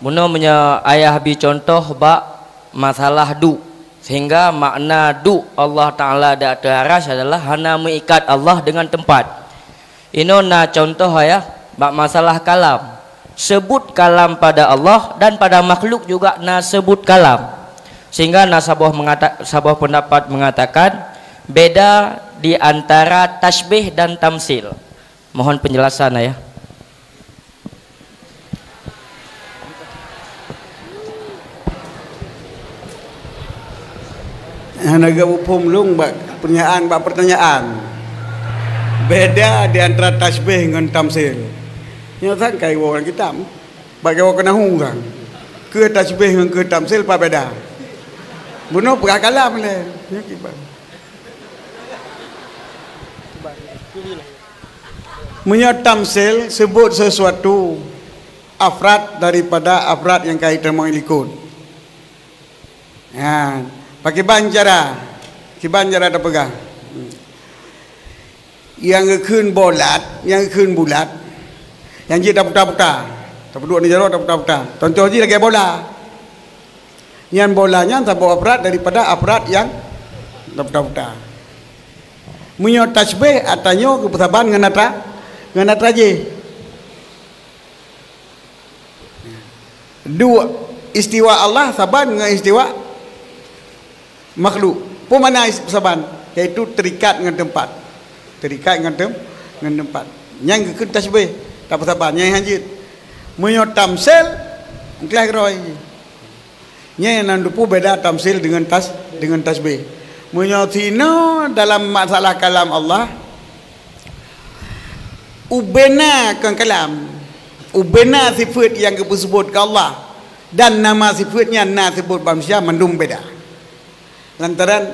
Munanya ayah bi contoh bak masalah du, sehingga makna du Allah Ta'ala dak teras adalah hana mengikat Allah dengan tempat. Ino na contoh ayah bak masalah kalam, sebut kalam pada Allah dan pada makhluk juga na sebut kalam, sehingga na sabuah pendapat mengatakan beda di antara tasbih dan tamsil. Mohon penjelasan ayah. Naga upum lung bak pertanyaan. Beda di antara tasbih dengan tamsil. Nyata kai orang kita bagi orang kena hurang. Ke tasbih dengan ke tamsil apa beda? Bunuh perakalam le. Menyat tamsil sebut sesuatu afrad daripada afrad yang kaitan mengilikun. Ya, pakai banjara. Kibanjara ada pegang. Yang keun bolat, yang keun bulat. Yang dia dah putar-putar. Tak peduli ni jaro dah putar-putar. Contoh dia lagi bola. Yang bolanya sebuah afrad daripada afrad yang dah putar-putar. Menyat tasbih atanya kepersaban dengan nata je. Dua istiwa Allah saban dengan istiwa makhluk. Pun mana saban? Iaitu terikat dengan tempat. Terikat dengan tempat. Yang ke tasbih tak saban, yang hanjit. Menyo tamsil kelah roy. Nya nan dupu beda tamsil dengan tasbih. Menyo tino dalam masalah kalam Allah ubena kan kalam. Ubena sifat yang disebut ke Allah dan nama sifatnya na sebut manusia mendum beda. Lantaran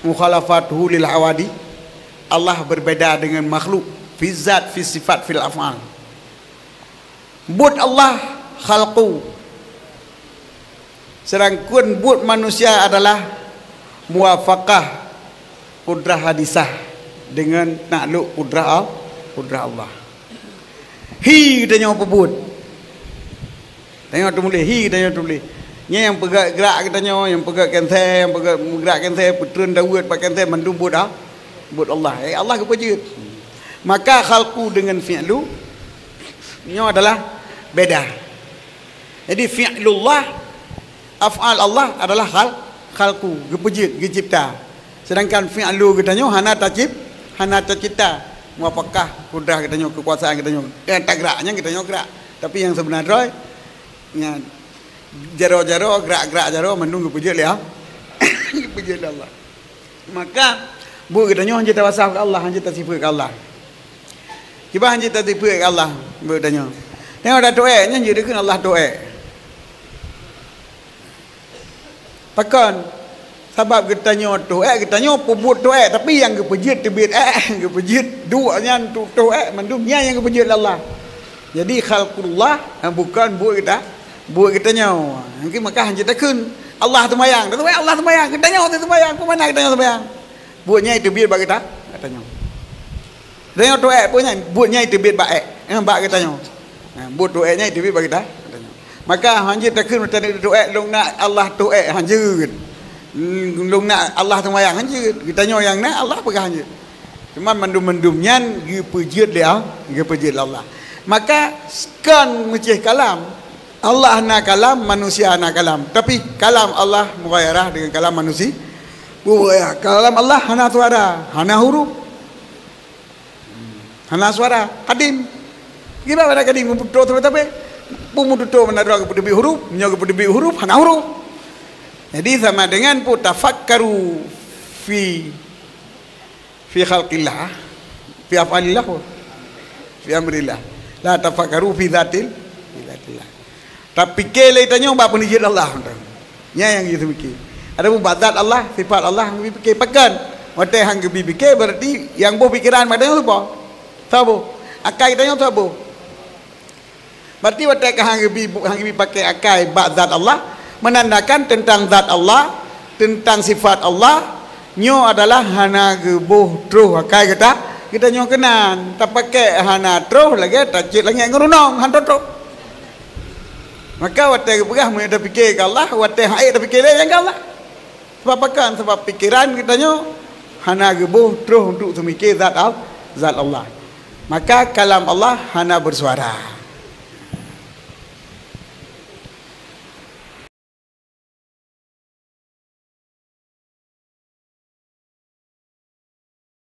mukhalafatuhu lil awadi, Allah berbeda dengan makhluk fi zat, fi sifat, fil af'al. But Allah khalqu, sedangkan but manusia adalah muwafaqah kudrah hadisah dengan takluk kudrah Allah. Hi katanya apa but? Tengok tu boleh, hi katanya tu boleh. Nya yang pegat gerak katanya, yang pegat kantai, yang pegat gerak kantai, putran Daud pakai kantai mandum but Allah. Allah kepejut. Maka khalqu dengan fi'lu nya adalah beda. Jadi fi'lullah, af'al Allah adalah khalqu, kepejut, kecipta. Sedangkan fi'lu katanya hana tercipta. Apakah kudrah katanya, kekuasaan katanya, tak geraknya katanya gerak. Tapi yang sebenarnya nya jaro-jaro gerak-gerak jaro mendung kepejut dia. Kepejut Allah. Maka bu katanya hanya tawasaf ke Allah, hanya tersifat ke Allah. Kiba hanya tersifat ke Allah bu katanya. Tengok dah doa nya jadi kan Allah doa. Pakan sebab katanya katanya pebut doa tapi yang kepejut tebit kepejut dua nya tu doa mendumnya yang kepejut Allah. Jadi khalqullah bukan buat katanya. Mungkin maka hanya takun Allah sembahyang. Allah sembahyang. Katanya orang sembahyang. Ke mana katanya sembahyang? Buatnya itu biar bagi kita katanya. Tengok doa punya buatnya itu biar baik. Yang baik katanya. Buat doanya itu biar bagi kita katanya. Maka hanya takun macam doa long nak Allah doa hanya long nak Allah sembahyang hanya katanya yang nak Allah pegang hanya. Cuma mendum-mendumnya gepejut dia, gepejut Allah. Maka kan mecih kalam Allah na kalam, manusia na kalam. Tapi kalam Allah mughayyarah dengan kalam manusia. Kalam Allah hana suara, hana huruf. Hana suara, kadim. Gimana pada kadim putu tapi pumutu menadra kepada huruf, menjaga kepada huruf, hana huruf. Jadi sama dengan tafakkaru fi khalqillah, fi af'alillah, fi amrillah. La tafakkaru fi dhatillah. Tapi fikir tanya apa penijil Allah. Nya yang gitu fikir. Ada pun badat Allah, sifat Allah fikir pakan. Mata hang fikir berarti yang bo pikiran madanya apa? Tahu. Akai tanya tahu. Berarti mata hang pakai akai badat Allah menandakan tentang zat Allah, tentang sifat Allah. Nyo adalah hana gebuh truh akai kata kita nyo kenan tak pakai hana terus lagi tak cik lagi ngerunong hantar terus. Maka wate pegah mun dah fikir ke Allah, wate haid dah fikir dia ke Allah. Sebab pakan sebab pikiran kita nyo hana gebuh terus untuk memikir zat Allah. Maka kalam Allah hana bersuara.